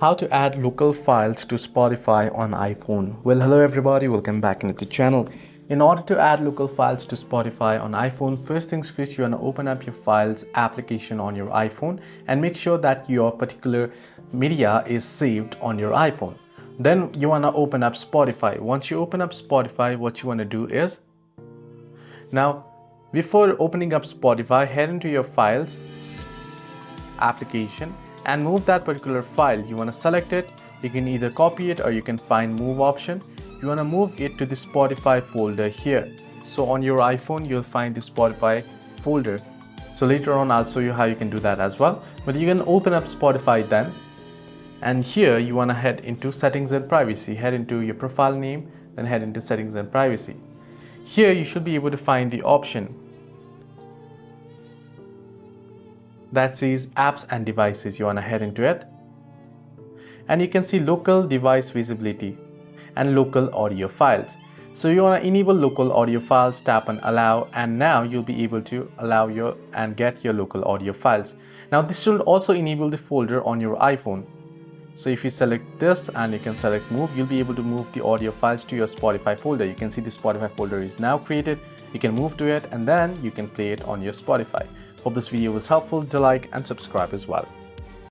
How to add local files to Spotify on iPhone. Well, hello everybody, welcome back into the channel. In order to add local files to Spotify on iPhone, first things first, you want to open up your files application on your iPhone and make sure that your particular media is saved on your iPhone. Then you want to open up Spotify. Once you open up Spotify, what you want to do is, now before opening up Spotify, head into your files application and move that particular file. You want to select it. You can either copy it or you can find move option. You want to move it to the Spotify folder here. So on your iPhone you'll find the Spotify folder. So later on I'll show you how you can do that as well. But you can open up Spotify then, and here you want to head into settings and privacy. Head into your profile name, then head into settings and privacy. Here you should be able to find the option that says apps and devices. You want to head into it and you can see local device visibility and local audio files. So you want to enable local audio files, tap on allow, and now you'll be able to allow your and get your local audio files. Now this should also enable the folder on your iPhone. So if you select this and you can select move, you'll be able to move the audio files to your Spotify folder. You can see the Spotify folder is now created. You can move to it and then you can play it on your Spotify. Hope this video was helpful. Do like and subscribe as well.